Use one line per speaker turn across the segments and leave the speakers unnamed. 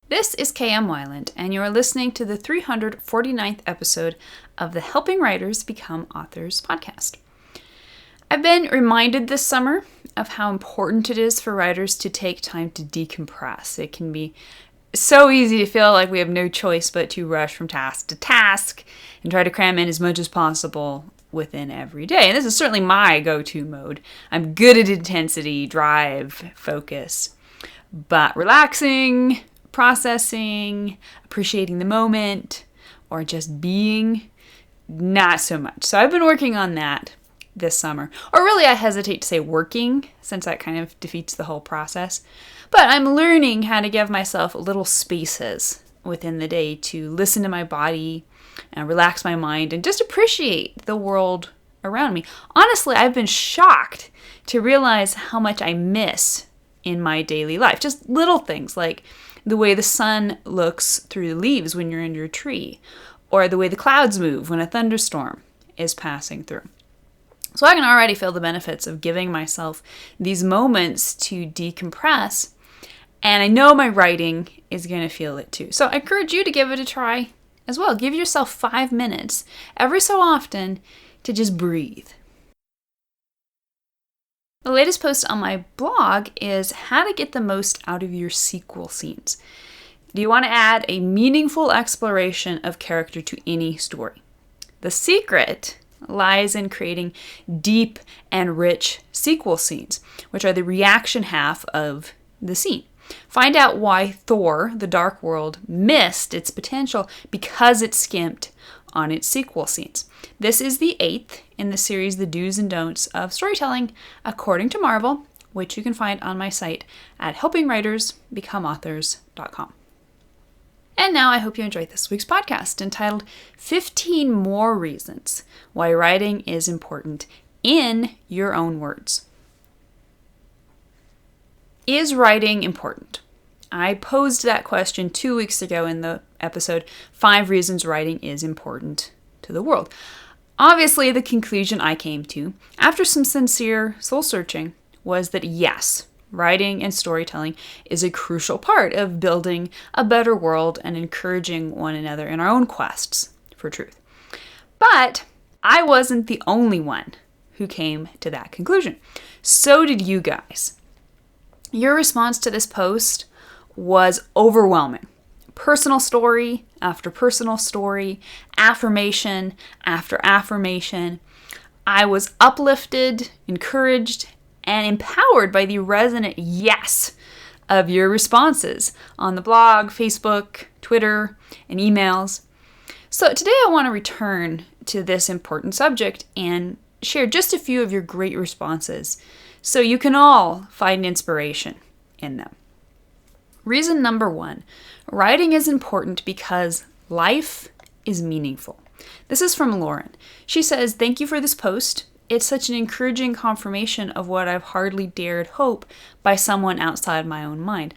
This is KM Wyland, and you are listening to the 349th episode of the Helping Writers Become Authors podcast. I've been reminded this summer of how important it is for writers to take time to decompress. It can be so easy to feel like we have no choice but to rush from task to task and try to cram in as much as possible within every day. And this is certainly my go-to mode. I'm good at intensity, drive, focus, but relaxing, processing, appreciating the moment, or just being, not so much. So I've been working on that this summer. Or really, I hesitate to say working, since that kind of defeats the whole process. But I'm learning how to give myself little spaces within the day to listen to my body and relax my mind and just appreciate the world around me. Honestly, I've been shocked to realize how much I miss in my daily life. Just little things like the way the sun looks through the leaves when you're under a tree, or the way the clouds move when a thunderstorm is passing through. So I can already feel the benefits of giving myself these moments to decompress, and I know my writing is going to feel it too. So I encourage you to give it a try as well. Give yourself 5 minutes every so often to just breathe. The latest post on my blog is how to get the most out of your sequel scenes. Do you want to add a meaningful exploration of character to any story? The secret lies in creating deep and rich sequel scenes, which are the reaction half of the scene. Find out why Thor, the Dark World, missed its potential because it skimped on its sequel scenes. This is the 8th in the series The Do's and Don'ts of Storytelling According to Marvel, which you can find on my site at helpingwritersbecomeauthors.com. And now I hope you enjoyed this week's podcast entitled 15 More Reasons Why Writing is Important in Your Own Words. Is writing important? I posed that question 2 weeks ago in the episode 5 Reasons Writing is Important to the World. Obviously, the conclusion I came to, after some sincere soul-searching, was that yes, writing and storytelling is a crucial part of building a better world and encouraging one another in our own quests for truth. But I wasn't the only one who came to that conclusion. So did you guys. Your response to this post was overwhelming. Personal story after personal story, affirmation after affirmation. I was uplifted, encouraged, and empowered by the resonant yes of your responses on the blog, Facebook, Twitter, and emails. So today I want to return to this important subject and share just a few of your great responses so you can all find inspiration in them. Reason number 1, writing is important because life is meaningful. This is from Lauren. She says, "Thank you for this post. It's such an encouraging confirmation of what I've hardly dared hope by someone outside my own mind.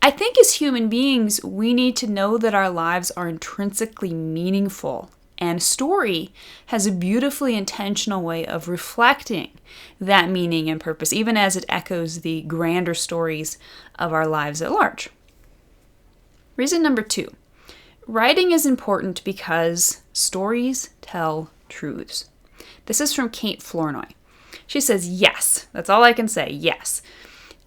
I think as human beings, we need to know that our lives are intrinsically meaningful, and story has a beautifully intentional way of reflecting that meaning and purpose, even as it echoes the grander stories of our lives at large." Reason number 2, writing is important because stories tell truths. This is from Kate Flournoy. She says, "Yes, that's all I can say, yes.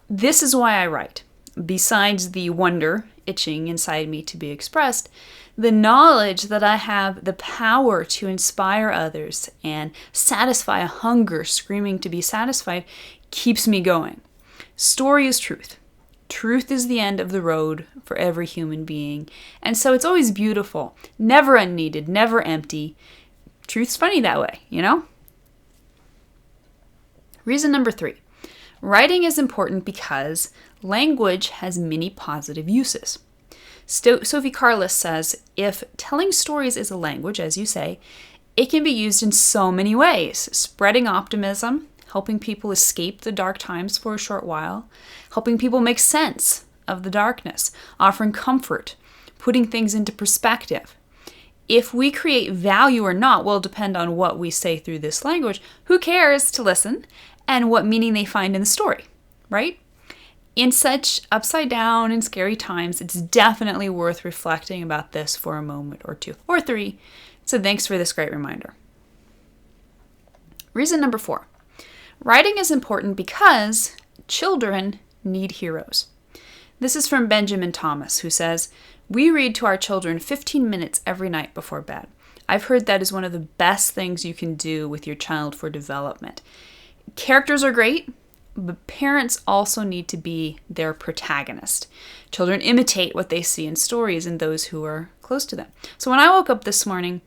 This is why I write. Besides the wonder itching inside me to be expressed, the knowledge that I have the power to inspire others and satisfy a hunger screaming to be satisfied keeps me going. Story is truth. Truth is the end of the road for every human being, and so it's always beautiful, never unneeded, never empty. Truth's funny that way, you know?" Reason number 3, writing is important because language has many positive uses. Sophie Carlis says, "If telling stories is a language, as you say, it can be used in so many ways, spreading optimism, helping people escape the dark times for a short while, helping people make sense of the darkness, offering comfort, putting things into perspective. If we create value or not will depend on what we say through this language. Who cares to listen and what meaning they find in the story, right? In such upside down and scary times, it's definitely worth reflecting about this for a moment or two, or three. So thanks for this great reminder. Reason number 4. Writing is important because children need heroes. This is from Benjamin Thomas, who says, "We read to our children 15 minutes every night before bed. I've heard that is one of the best things you can do with your child for development. Characters are great, but parents also need to be their protagonist. Children imitate what they see in stories and those who are close to them." So when I woke up this morning,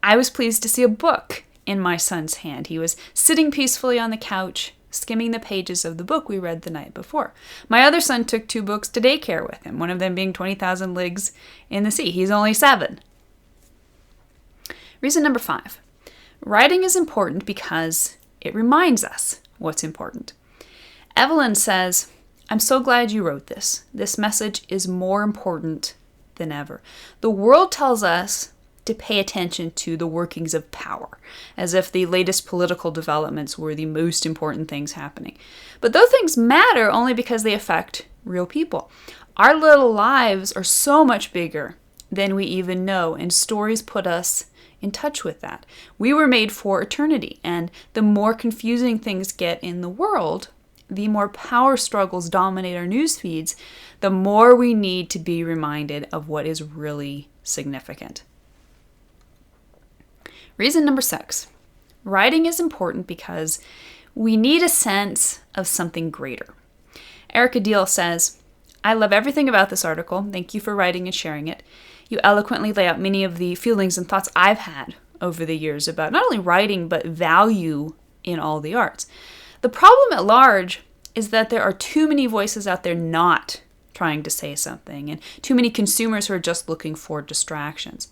I was pleased to see a book in my son's hand. He was sitting peacefully on the couch, skimming the pages of the book we read the night before. My other son took 2 books to daycare with him, one of them being 20,000 Leagues in the Sea. He's only 7. Reason number 5. Writing is important because it reminds us what's important. Evelyn says, "I'm so glad you wrote this. This message is more important than ever. The world tells us to pay attention to the workings of power, as if the latest political developments were the most important things happening. But those things matter only because they affect real people. Our little lives are so much bigger than we even know, and stories put us in touch with that. We were made for eternity, and the more confusing things get in the world, the more power struggles dominate our news feeds, the more we need to be reminded of what is really significant." Reason number 6. Writing is important because we need a sense of something greater. Erica Deal says, "I love everything about this article. Thank you for writing and sharing it. You eloquently lay out many of the feelings and thoughts I've had over the years about not only writing, but value in all the arts. The problem at large is that there are too many voices out there not trying to say something, and too many consumers who are just looking for distractions.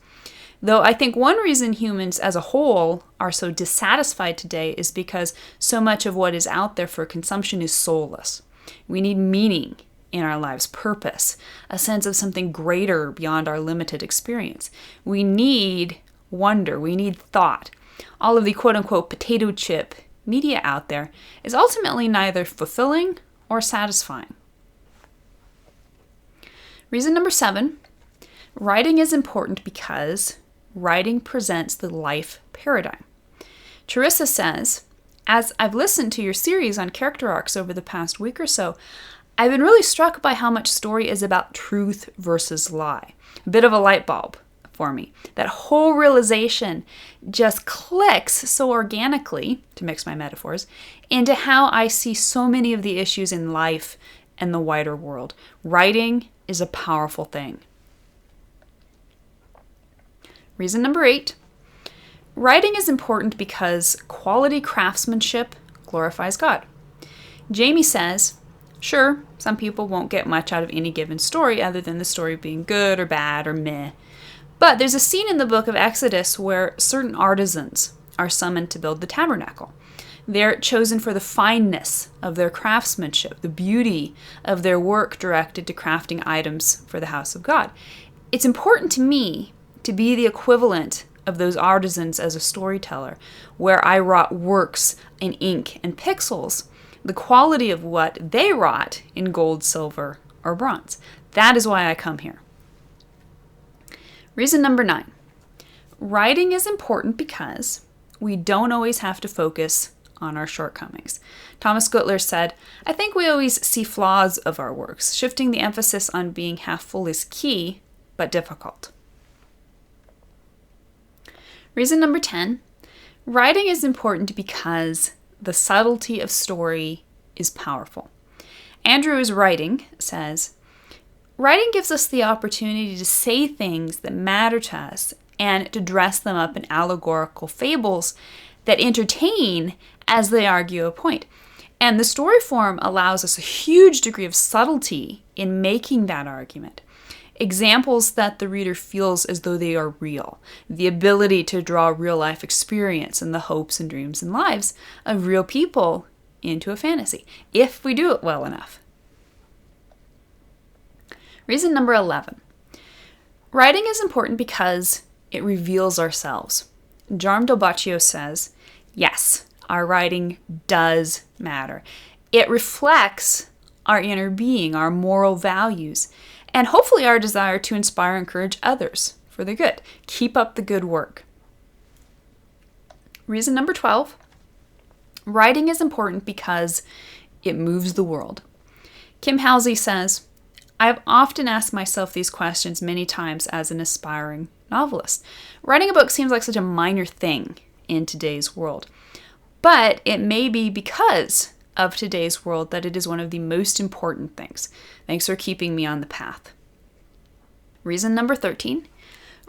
Though I think one reason humans as a whole are so dissatisfied today is because so much of what is out there for consumption is soulless. We need meaning in our lives, purpose, a sense of something greater beyond our limited experience. We need wonder, we need thought. All of the quote-unquote potato chip media out there is ultimately neither fulfilling or satisfying." Reason number 7, writing is important because writing presents the life paradigm. Teresa says, "As I've listened to your series on character arcs over the past week or so, I've been really struck by how much story is about truth versus lie. A bit of a light bulb for me. That whole realization just clicks so organically, to mix my metaphors, into how I see so many of the issues in life and the wider world. Writing is a powerful thing." Reason number 8, writing is important because quality craftsmanship glorifies God. Jamie says, "Sure, some people won't get much out of any given story other than the story being good or bad or meh. But there's a scene in the book of Exodus where certain artisans are summoned to build the tabernacle. They're chosen for the fineness of their craftsmanship, the beauty of their work directed to crafting items for the house of God. It's important to me to be the equivalent of those artisans as a storyteller, where I wrought works in ink and pixels, the quality of what they wrought in gold, silver, or bronze. That is why I come here." Reason number 9, writing is important because we don't always have to focus on our shortcomings. Thomas Gutler said, "I think we always see flaws of our works. Shifting the emphasis on being half full is key, but difficult." Reason number 10, writing is important because the subtlety of story is powerful. Andrew's Writing says, "Writing gives us the opportunity to say things that matter to us and to dress them up in allegorical fables that entertain as they argue a point. And the story form allows us a huge degree of subtlety in making that argument. Examples that the reader feels as though they are real. The ability to draw real life experience and the hopes and dreams and lives of real people into a fantasy, if we do it well enough." Reason number 11. Writing is important because it reveals ourselves. Jarm Del says, "Yes, our writing does matter. It reflects our inner being, our moral values, and hopefully our desire to inspire and encourage others for the good. Keep up the good work. Reason number 12, writing is important because it moves the world. Kim Halsey says, I have often asked myself these questions many times as an aspiring novelist. Writing a book seems like such a minor thing in today's world, but it may be because of today's world that it is one of the most important things. Thanks for keeping me on the path. Reason number 13,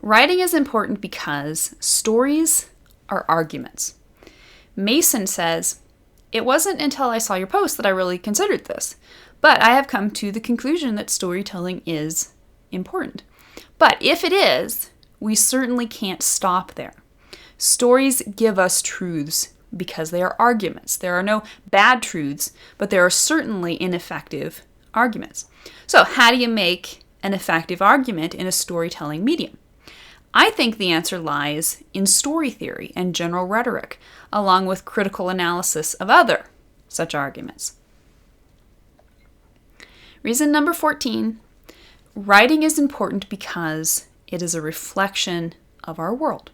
writing is important because stories are arguments. Mason says, it wasn't until I saw your post that I really considered this, but I have come to the conclusion that storytelling is important. But if it is, we certainly can't stop there. Stories give us truths because they are arguments. There are no bad truths, but there are certainly ineffective arguments. So how do you make an effective argument in a storytelling medium? I think the answer lies in story theory and general rhetoric, along with critical analysis of other such arguments. Reason number 14, writing is important because it is a reflection of our world.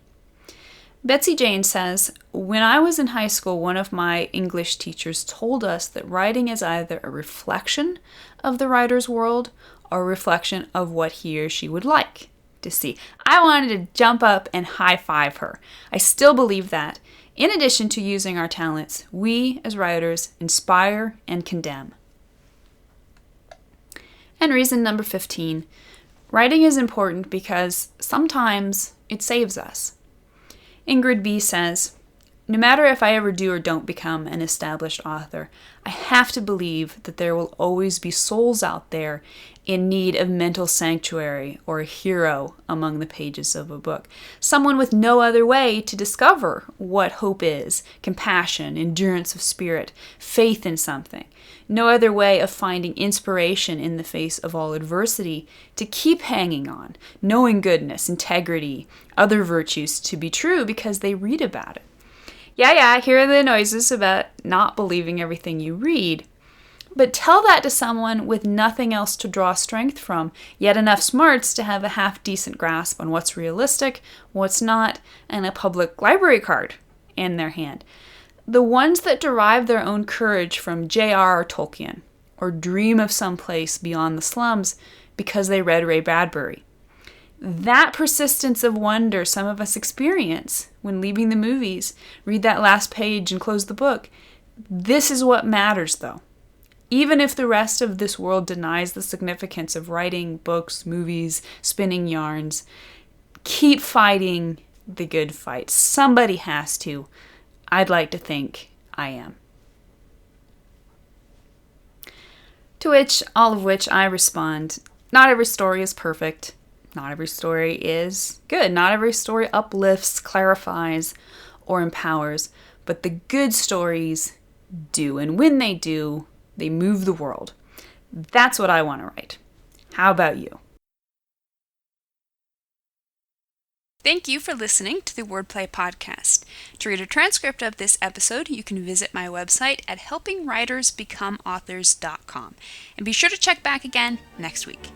Betsy Jane says, when I was in high school, one of my English teachers told us that writing is either a reflection of the writer's world or a reflection of what he or she would like to see. I wanted to jump up and high-five her. I still believe that. In addition to using our talents, we as writers inspire and condemn. And reason number 15, writing is important because sometimes it saves us. Ingrid B. says, no matter if I ever do or don't become an established author, I have to believe that there will always be souls out there in need of mental sanctuary or a hero among the pages of a book. Someone with no other way to discover what hope is, compassion, endurance of spirit, faith in something. No other way of finding inspiration in the face of all adversity to keep hanging on, knowing goodness, integrity, other virtues to be true because they read about it. Yeah, I hear the noises about not believing everything you read. But tell that to someone with nothing else to draw strength from, yet enough smarts to have a half-decent grasp on what's realistic, what's not, and a public library card in their hand. The ones that derive their own courage from J.R.R. Tolkien, or dream of some place beyond the slums because they read Ray Bradbury. That persistence of wonder some of us experience when leaving the movies, read that last page and close the book. This is what matters, though. Even if the rest of this world denies the significance of writing books, movies, spinning yarns, keep fighting the good fight. Somebody has to. I'd like to think I am. To which, all of which I respond, not every story is perfect. Not every story is good. Not every story uplifts, clarifies, or empowers. But the good stories do. And when they do, they move the world. That's what I want to write. How about you? Thank you for listening to the Wordplay Podcast. To read a transcript of this episode, you can visit my website at helpingwritersbecomeauthors.com. And be sure to check back again next week.